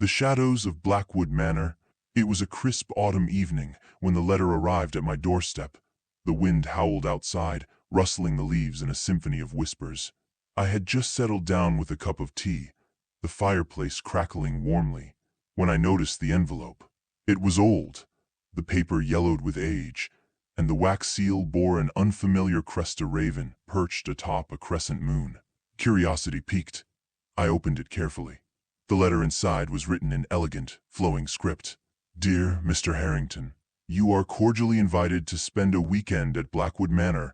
The shadows of Blackwood Manor. It was a crisp autumn evening when the letter arrived at my doorstep. The wind howled outside, rustling the leaves in a symphony of whispers. I had just settled down with a cup of tea, the fireplace crackling warmly, when I noticed the envelope. It was old, the paper yellowed with age, and the wax seal bore an unfamiliar cresta raven perched atop a crescent moon. Curiosity piqued. I opened it carefully. The letter inside was written in elegant, flowing script. Dear Mr. Harrington, you are cordially invited to spend a weekend at Blackwood Manor,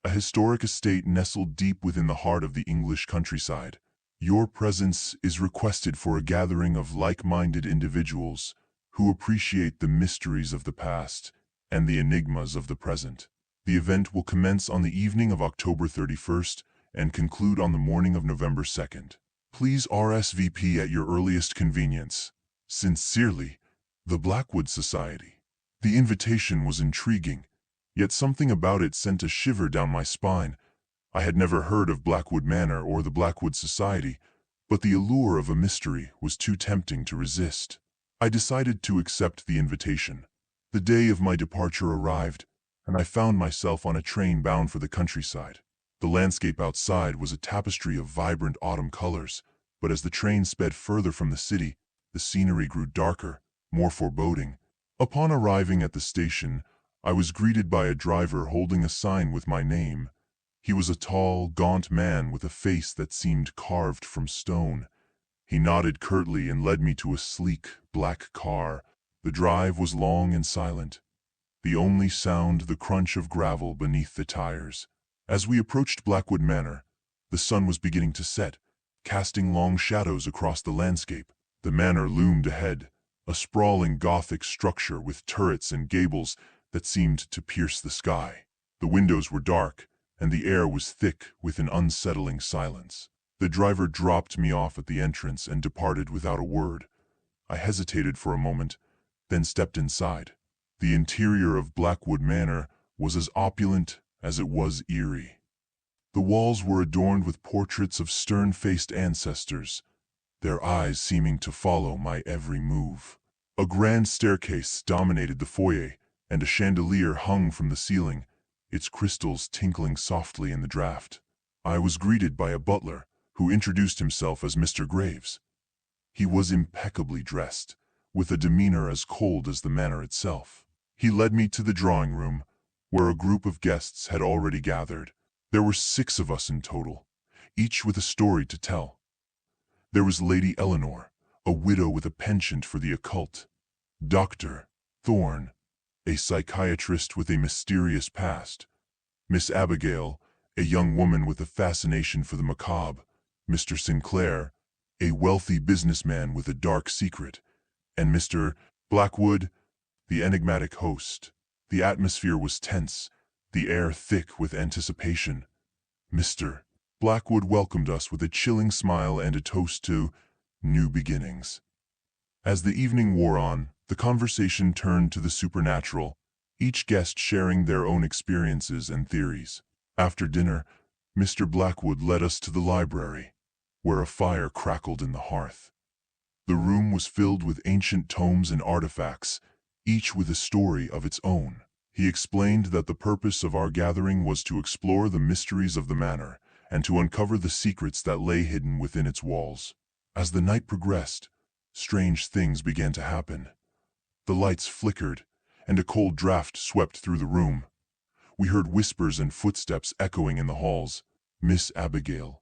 a historic estate nestled deep within the heart of the English countryside. Your presence is requested for a gathering of like-minded individuals who appreciate the mysteries of the past and the enigmas of the present. The event will commence on the evening of October 31st and conclude on the morning of November 2nd. Please RSVP at your earliest convenience. Sincerely, the Blackwood Society. The invitation was intriguing, yet something about it sent a shiver down my spine. I had never heard of Blackwood Manor or the Blackwood Society, but the allure of a mystery was too tempting to resist. I decided to accept the invitation. The day of my departure arrived, and I found myself on a train bound for the countryside. The landscape outside was a tapestry of vibrant autumn colors, but as the train sped further from the city, the scenery grew darker, more foreboding. Upon arriving at the station, I was greeted by a driver holding a sign with my name. He was a tall, gaunt man with a face that seemed carved from stone. He nodded curtly and led me to a sleek, black car. The drive was long and silent, the only sound the crunch of gravel beneath the tires. As we approached Blackwood Manor, the sun was beginning to set, casting long shadows across the landscape. The manor loomed ahead, a sprawling Gothic structure with turrets and gables that seemed to pierce the sky. The windows were dark, and the air was thick with an unsettling silence. The driver dropped me off at the entrance and departed without a word. I hesitated for a moment, then stepped inside. The interior of Blackwood Manor was as opulent as it was eerie. The walls were adorned with portraits of stern-faced ancestors, their eyes seeming to follow my every move. A grand staircase dominated the foyer, and a chandelier hung from the ceiling, its crystals tinkling softly in the draught. I was greeted by a butler, who introduced himself as Mr. Graves. He was impeccably dressed, with a demeanor as cold as the manor itself. He led me to the drawing room, where a group of guests had already gathered. There were 6 of us in total, each with a story to tell. There was Lady Eleanor, a widow with a penchant for the occult; Dr. Thorne, a psychiatrist with a mysterious past; Miss Abigail, a young woman with a fascination for the macabre; Mr. Sinclair, a wealthy businessman with a dark secret; and Mr. Blackwood, the enigmatic host. The atmosphere was tense, the air thick with anticipation. Mr. Blackwood welcomed us with a chilling smile and a toast to new beginnings. As the evening wore on, the conversation turned to the supernatural, each guest sharing their own experiences and theories. After dinner, Mr. Blackwood led us to the library, where a fire crackled in the hearth. The room was filled with ancient tomes and artifacts, each with a story of its own. He explained that the purpose of our gathering was to explore the mysteries of the manor and to uncover the secrets that lay hidden within its walls. As the night progressed, strange things began to happen. The lights flickered, and a cold draft swept through the room. We heard whispers and footsteps echoing in the halls. Miss Abigail,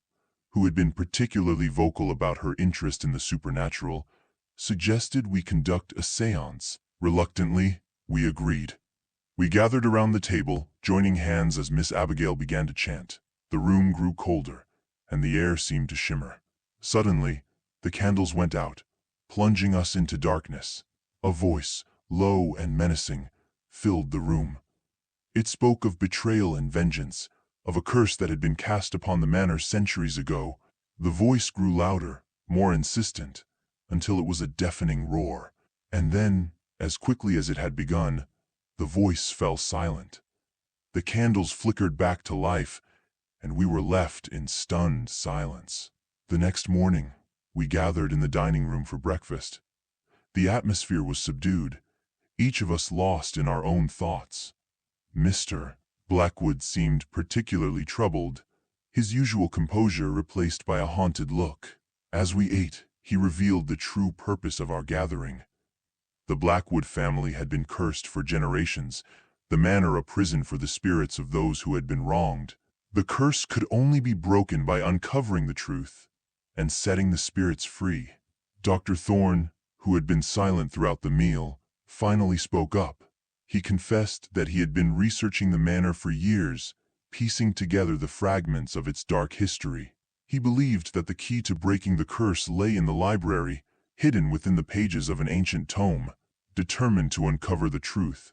who had been particularly vocal about her interest in the supernatural, suggested we conduct a séance. Reluctantly, we agreed. We gathered around the table, joining hands as Miss Abigail began to chant. The room grew colder, and the air seemed to shimmer. Suddenly, the candles went out, plunging us into darkness. A voice, low and menacing, filled the room. It spoke of betrayal and vengeance, of a curse that had been cast upon the manor centuries ago. The voice grew louder, more insistent, until it was a deafening roar. And then, as quickly as it had begun, the voice fell silent. The candles flickered back to life, and we were left in stunned silence. The next morning, We gathered in the dining room for breakfast. The atmosphere was subdued, each of us lost in our own thoughts. Mr. Blackwood seemed particularly troubled, his usual composure replaced by a haunted look. As we ate, he revealed the true purpose of our gathering. The Blackwood family had been cursed for generations, the manor a prison for the spirits of those who had been wronged. The curse could only be broken by uncovering the truth and setting the spirits free. Dr. Thorne, who had been silent throughout the meal, finally spoke up. He confessed that he had been researching the manor for years, piecing together the fragments of its dark history. He believed that the key to breaking the curse lay in the library, hidden within the pages of an ancient tome. Determined to uncover the truth,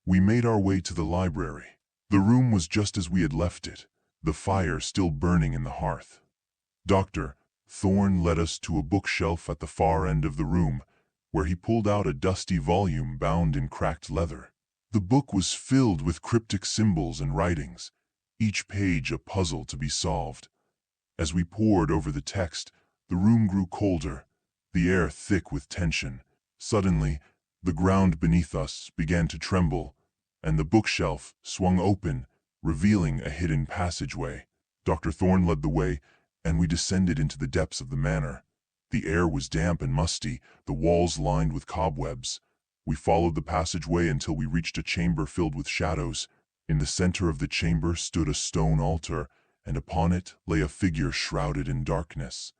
we made our way to the library. The room was just as we had left it, the fire still burning in the hearth. Dr. Thorne led us to a bookshelf at the far end of the room, where he pulled out a dusty volume bound in cracked leather. The book was filled with cryptic symbols and writings, each page a puzzle to be solved. As we pored over the text, the room grew colder, the air thick with tension. Suddenly, the ground beneath us began to tremble, and the bookshelf swung open, revealing a hidden passageway. Dr. Thorne led the way, and we descended into the depths of the manor. The air was damp and musty, the walls lined with cobwebs. We followed the passageway until we reached a chamber filled with shadows. In the center of the chamber stood a stone altar, and upon it lay a figure shrouded in darkness.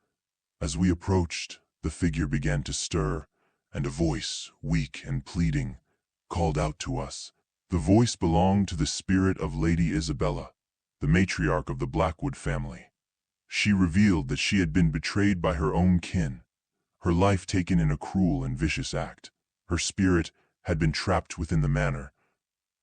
As we approached, the figure began to stir, and a voice, weak and pleading, called out to us. The voice belonged to the spirit of Lady Isabella, the matriarch of the Blackwood family. She revealed that she had been betrayed by her own kin, her life taken in a cruel and vicious act. Her spirit had been trapped within the manor,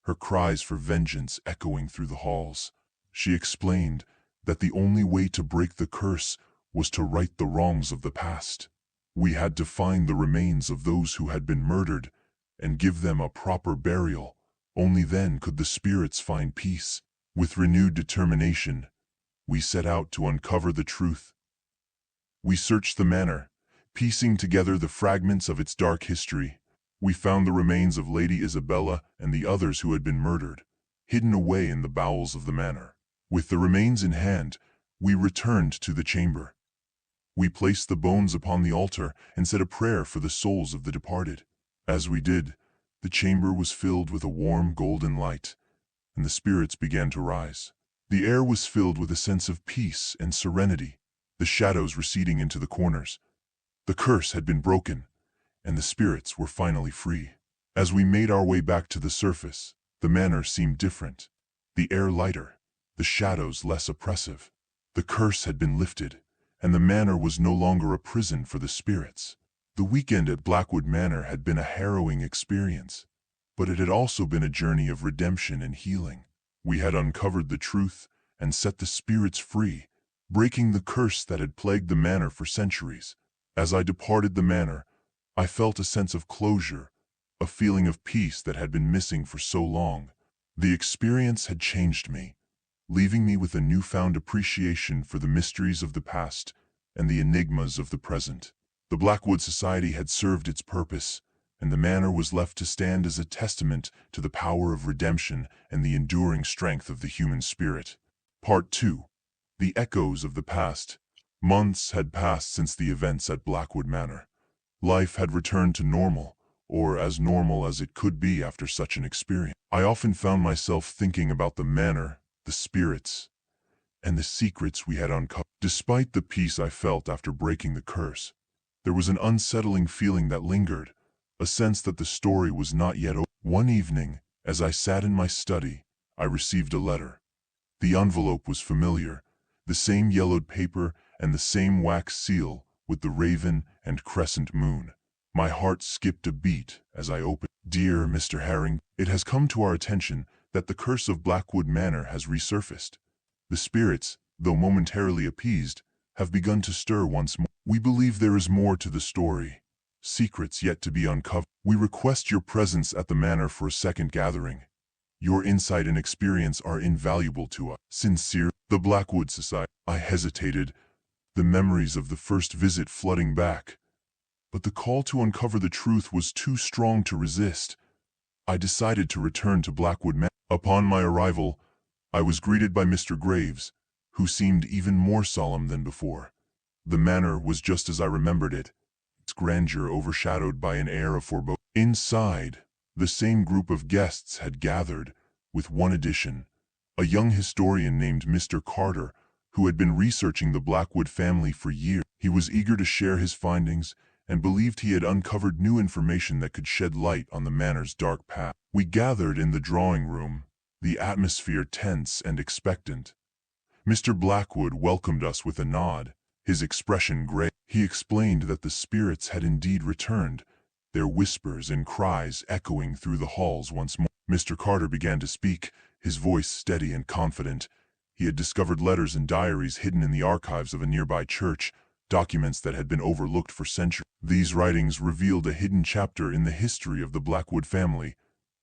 her cries for vengeance echoing through the halls. She explained that the only way to break the curse was to right the wrongs of the past. We had to find the remains of those who had been murdered and give them a proper burial. Only then could the spirits find peace. With renewed determination, we set out to uncover the truth. We searched the manor, piecing together the fragments of its dark history. We found the remains of Lady Isabella and the others who had been murdered, hidden away in the bowels of the manor. With the remains in hand, we returned to the chamber. We placed the bones upon the altar and said a prayer for the souls of the departed. As we did, the chamber was filled with a warm golden light, and the spirits began to rise. The air was filled with a sense of peace and serenity, the shadows receding into the corners. The curse had been broken, and the spirits were finally free. As we made our way back to the surface, the manor seemed different. The air lighter, the shadows less oppressive. The curse had been lifted, and the manor was no longer a prison for the spirits. The weekend at Blackwood Manor had been a harrowing experience, but it had also been a journey of redemption and healing. We had uncovered the truth and set the spirits free, breaking the curse that had plagued the manor for centuries. As I departed the manor, I felt a sense of closure, a feeling of peace that had been missing for so long. The experience had changed me, leaving me with a newfound appreciation for the mysteries of the past and the enigmas of the present. The Blackwood Society had served its purpose, and the manor was left to stand as a testament to the power of redemption and the enduring strength of the human spirit. Part 2. The Echoes of the Past. Months had passed since the events at Blackwood Manor. Life had returned to normal, or as normal as it could be after such an experience. I often found myself thinking about the manor, the spirits, and the secrets we had uncovered. Despite the peace I felt after breaking the curse, there was an unsettling feeling that lingered, a sense that the story was not yet over. One evening, as I sat in my study, I received a letter. The envelope was familiar, the same yellowed paper and the same wax seal with the raven and crescent moon. My heart skipped a beat as I opened. Dear Mr. Harrington, it has come to our attention that the curse of Blackwood Manor has resurfaced. The spirits, though momentarily appeased, have begun to stir once more. We believe there is more to the story, secrets yet to be uncovered. We request your presence at the manor for a second gathering. Your insight and experience are invaluable to us. Sincerely, the Blackwood Society. I hesitated, the memories of the first visit flooding back. But the call to uncover the truth was too strong to resist. I decided to return to Blackwood Manor. Upon my arrival, I was greeted by Mr. Graves, who seemed even more solemn than before. The manor was just as I remembered it, its grandeur overshadowed by an air of foreboding. Inside, the same group of guests had gathered, with one addition: a young historian named Mr. Carter, who had been researching the Blackwood family for years. He was eager to share his findings and believed he had uncovered new information that could shed light on the manor's dark past. We gathered in the drawing room, the atmosphere tense and expectant. Mr. Blackwood welcomed us with a nod, his expression grave. He explained that the spirits had indeed returned, their whispers and cries echoing through the halls once more. Mr. Carter began to speak, his voice steady and confident. He had discovered letters and diaries hidden in the archives of a nearby church, documents that had been overlooked for centuries. These writings revealed a hidden chapter in the history of the Blackwood family,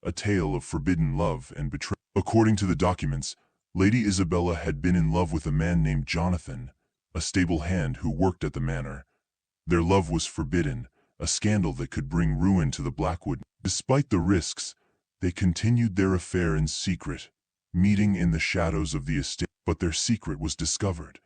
a tale of forbidden love and betrayal. According to the documents, Lady Isabella had been in love with a man named Jonathan, a stable hand who worked at the manor. Their love was forbidden, a scandal that could bring ruin to the Blackwood. Despite the risks, they continued their affair in secret, meeting in the shadows of the estate. But their secret was discovered.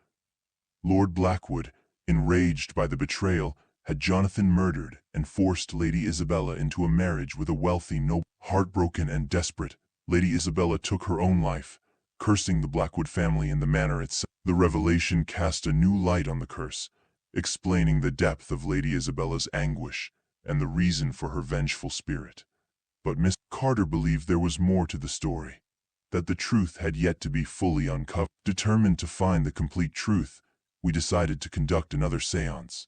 Lord Blackwood, enraged by the betrayal, had Jonathan murdered and forced Lady Isabella into a marriage with a wealthy noble. Heartbroken and desperate, Lady Isabella took her own life, cursing the Blackwood family and the manor itself. The revelation cast a new light on the curse, explaining the depth of Lady Isabella's anguish and the reason for her vengeful spirit. But Miss Carter believed there was more to the story, that the truth had yet to be fully uncovered. Determined to find the complete truth, we decided to conduct another séance.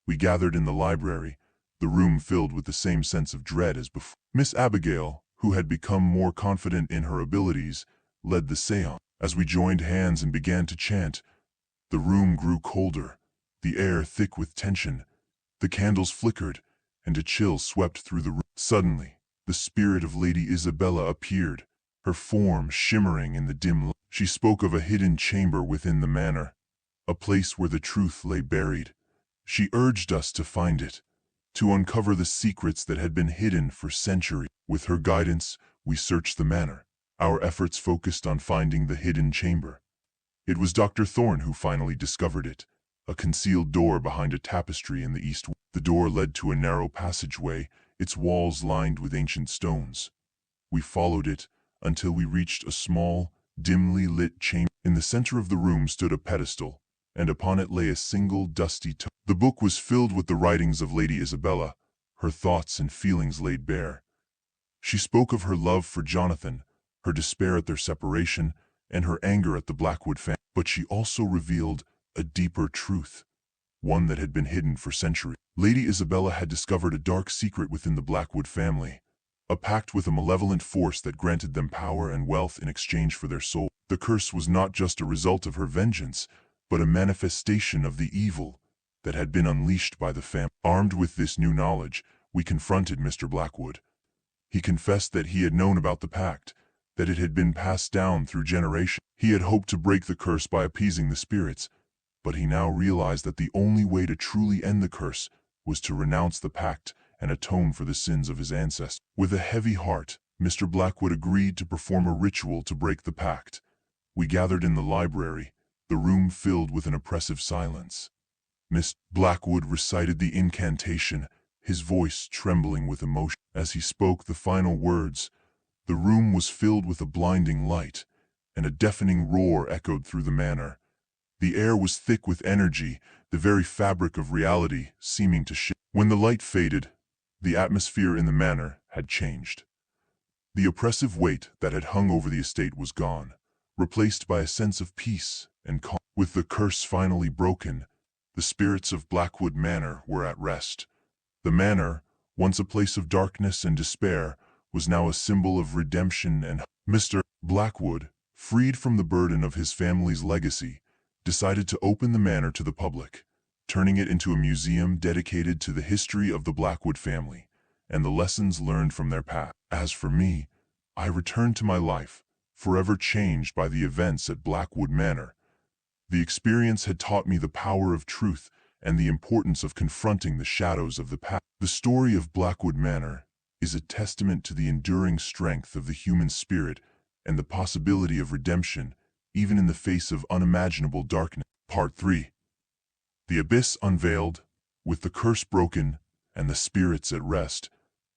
We gathered in the library, the room filled with the same sense of dread as before. Miss Abigail, who had become more confident in her abilities, led the séance. As we joined hands and began to chant, the room grew colder, the air thick with tension. The candles flickered, and a chill swept through the room. Suddenly, the spirit of Lady Isabella appeared, her form shimmering in the dim light. She spoke of a hidden chamber within the manor, a place where the truth lay buried. She urged us to find it, to uncover the secrets that had been hidden for centuries. With her guidance, we searched the manor, our efforts focused on finding the hidden chamber. It was Dr. Thorne who finally discovered it, a concealed door behind a tapestry in the east. The door led to a narrow passageway, its walls lined with ancient stones. We followed it until we reached a small, dimly lit chamber. In the center of the room stood a pedestal, and upon it lay a single dusty tome. The book was filled with the writings of Lady Isabella, her thoughts and feelings laid bare. She spoke of her love for Jonathan, her despair at their separation, and her anger at the Blackwood family. But she also revealed a deeper truth, one that had been hidden for centuries. Lady Isabella had discovered a dark secret within the Blackwood family, a pact with a malevolent force that granted them power and wealth in exchange for their soul. The curse was not just a result of her vengeance, but a manifestation of the evil that had been unleashed by the family. Armed with this new knowledge, we confronted Mr. Blackwood. He confessed that he had known about the pact, that it had been passed down through generations. He had hoped to break the curse by appeasing the spirits, but he now realized that the only way to truly end the curse was to renounce the pact and atone for the sins of his ancestors. With a heavy heart, Mr. Blackwood agreed to perform a ritual to break the pact. We gathered in the library, the room filled with an oppressive silence. Mr. Blackwood recited the incantation, his voice trembling with emotion. As he spoke the final words, the room was filled with a blinding light, and a deafening roar echoed through the manor. The air was thick with energy, the very fabric of reality seeming to shift. When the light faded, the atmosphere in the manor had changed. The oppressive weight that had hung over the estate was gone, replaced by a sense of peace and calm. With the curse finally broken, the spirits of Blackwood Manor were at rest. The manor, once a place of darkness and despair, was now a symbol of redemption and hope. Mr. Blackwood, freed from the burden of his family's legacy, decided to open the manor to the public, turning it into a museum dedicated to the history of the Blackwood family and the lessons learned from their past. As for me, I returned to my life, forever changed by the events at Blackwood Manor. The experience had taught me the power of truth and the importance of confronting the shadows of the past. The story of Blackwood Manor is a testament to the enduring strength of the human spirit and the possibility of redemption, even in the face of unimaginable darkness. Part 3. The abyss unveiled, with the curse broken and the spirits at rest,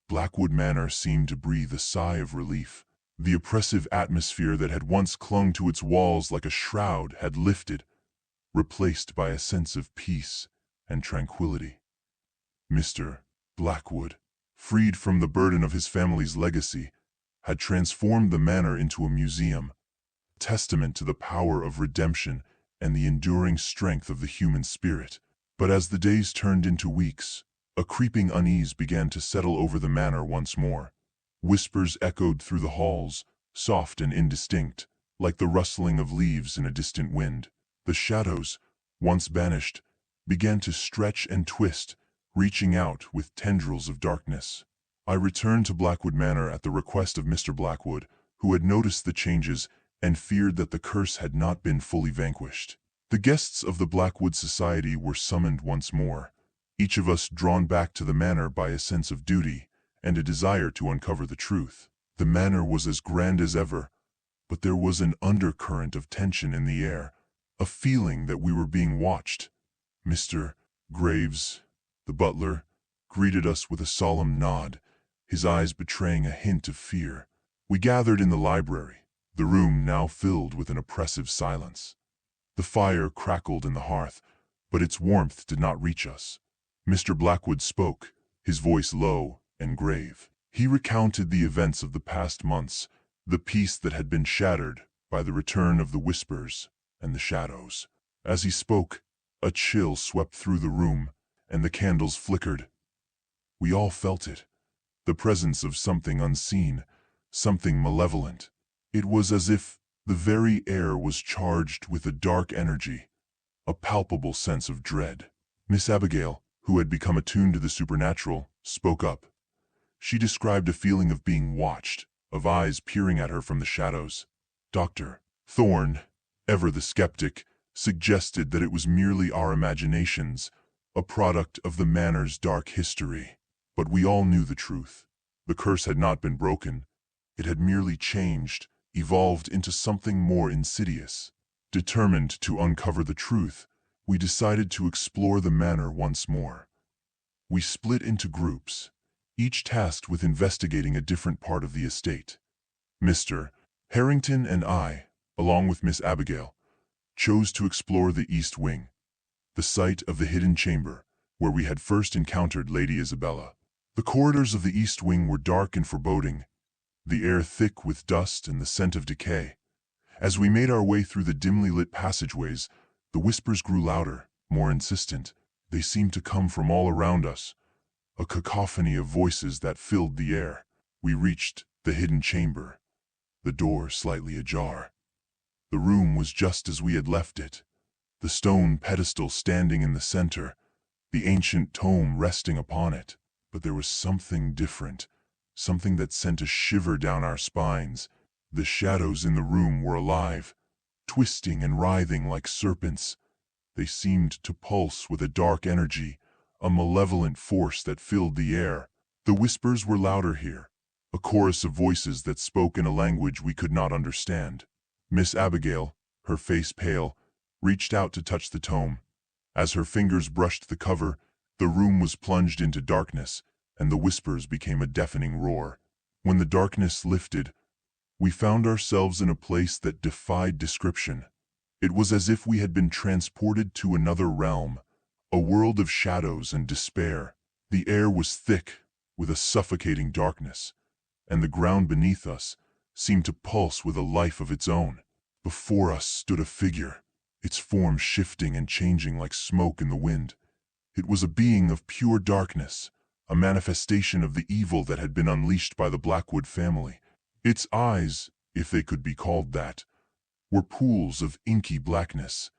Blackwood Manor seemed to breathe a sigh of relief. The oppressive atmosphere that had once clung to its walls like a shroud had lifted, replaced by a sense of peace and tranquility. Mr. Blackwood, freed from the burden of his family's legacy, had transformed the manor into a museum, a testament to the power of redemption and the enduring strength of the human spirit. But as the days turned into weeks, a creeping unease began to settle over the manor once more. Whispers echoed through the halls, soft and indistinct, like the rustling of leaves in a distant wind. The shadows, once banished, began to stretch and twist, reaching out with tendrils of darkness. I returned to Blackwood Manor at the request of Mr. Blackwood, who had noticed the changes and feared that the curse had not been fully vanquished. The guests of the Blackwood Society were summoned once more, each of us drawn back to the manor by a sense of duty and a desire to uncover the truth. The manor was as grand as ever, but there was an undercurrent of tension in the air, a feeling that we were being watched. Mr. Graves, the butler, greeted us with a solemn nod, his eyes betraying a hint of fear. We gathered in the library, the room now filled with an oppressive silence. The fire crackled in the hearth, but its warmth did not reach us. Mr. Blackwood spoke, his voice low and grave. He recounted the events of the past months, the peace that had been shattered by the return of the whispers and the shadows. As he spoke, a chill swept through the room, and the candles flickered. We all felt it, the presence of something unseen, something malevolent. It was as if the very air was charged with a dark energy, a palpable sense of dread. Miss Abigail, who had become attuned to the supernatural, spoke up. She described a feeling of being watched, of eyes peering at her from the shadows. Dr. Thorne, ever the skeptic, suggested that it was merely our imaginations, a product of the manor's dark history. But we all knew the truth. The curse had not been broken. It had merely changed, evolved into something more insidious. Determined to uncover the truth, we decided to explore the manor once more. We split into groups, each tasked with investigating a different part of the estate. Mr. Harrington and I, along with Miss Abigail, chose to explore the East Wing, the site of the hidden chamber, where we had first encountered Lady Isabella. The corridors of the East Wing were dark and foreboding, the air thick with dust and the scent of decay. As we made our way through the dimly lit passageways, the whispers grew louder, more insistent. They seemed to come from all around us, a cacophony of voices that filled the air. We reached the hidden chamber, the door slightly ajar. The room was just as we had left it, the stone pedestal standing in the center, the ancient tome resting upon it. But there was something different, something that sent a shiver down our spines. The shadows in the room were alive, twisting and writhing like serpents. They seemed to pulse with a dark energy, a malevolent force that filled the air. The whispers were louder here, a chorus of voices that spoke in a language we could not understand. Miss Abigail, her face pale, reached out to touch the tome. As her fingers brushed the cover, the room was plunged into darkness, and the whispers became a deafening roar. When the darkness lifted, we found ourselves in a place that defied description. It was as if we had been transported to another realm, a world of shadows and despair. The air was thick, with a suffocating darkness, and the ground beneath us seemed to pulse with a life of its own. Before us stood a figure, its form shifting and changing like smoke in the wind. It was a being of pure darkness, a manifestation of the evil that had been unleashed by the Blackwood family. Its eyes, if they could be called that, were pools of inky blackness,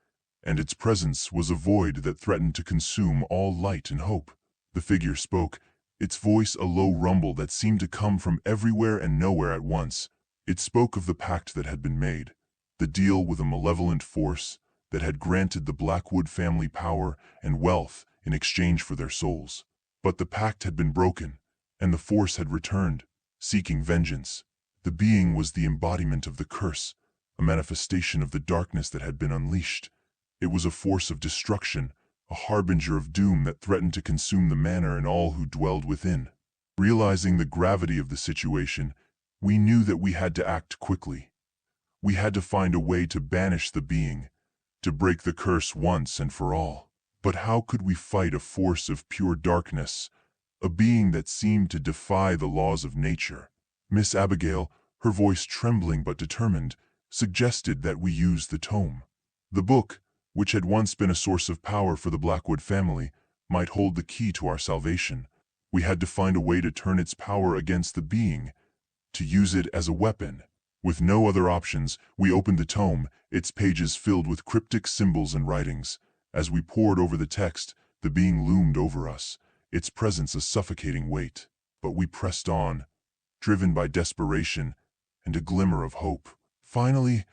and its presence was a void that threatened to consume all light and hope. The figure spoke, its voice a low rumble that seemed to come from everywhere and nowhere at once. It spoke of the pact that had been made, the deal with a malevolent force, that had granted the Blackwood family power and wealth in exchange for their souls. But the pact had been broken, and the force had returned, seeking vengeance. The being was the embodiment of the curse, a manifestation of the darkness that had been unleashed. It was a force of destruction, a harbinger of doom that threatened to consume the manor and all who dwelled within. Realizing the gravity of the situation, we knew that we had to act quickly. We had to find a way to banish the being, to break the curse once and for all. But how could we fight a force of pure darkness, a being that seemed to defy the laws of nature? Miss Abigail, her voice trembling but determined, suggested that we use the tome. The book, which had once been a source of power for the Blackwood family, might hold the key to our salvation. We had to find a way to turn its power against the being, to use it as a weapon. With no other options, we opened the tome, its pages filled with cryptic symbols and writings. As we pored over the text, the being loomed over us, its presence a suffocating weight. But we pressed on, driven by desperation and a glimmer of hope. Finally,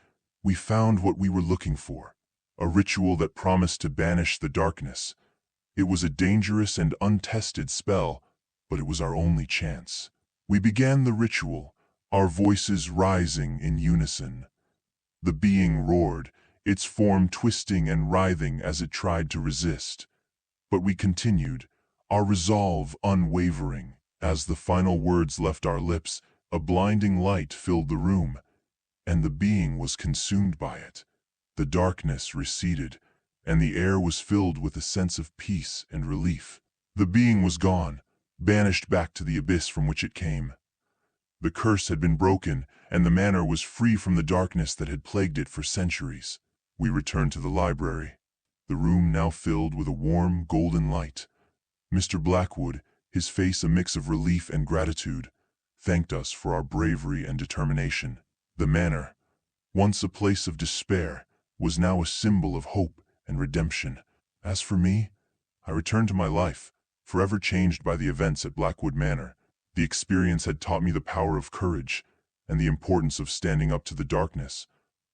we found what we were looking for, a ritual that promised to banish the darkness. It was a dangerous and untested spell, but it was our only chance. We began the ritual, our voices rising in unison. The being roared, its form twisting and writhing as it tried to resist. But we continued, our resolve unwavering. As the final words left our lips, a blinding light filled the room, and the being was consumed by it. The darkness receded, and the air was filled with a sense of peace and relief. The being was gone, banished back to the abyss from which it came. The curse had been broken, and the manor was free from the darkness that had plagued it for centuries. We returned to the library, the room now filled with a warm, golden light. Mr. Blackwood, his face a mix of relief and gratitude, thanked us for our bravery and determination. The manor, once a place of despair, was now a symbol of hope and redemption. As for me, I returned to my life, forever changed by the events at Blackwood Manor. The experience had taught me the power of courage and the importance of standing up to the darkness,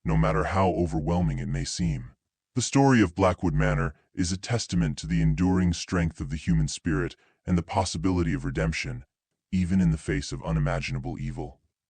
no matter how overwhelming it may seem. The story of Blackwood Manor is a testament to the enduring strength of the human spirit and the possibility of redemption, even in the face of unimaginable evil.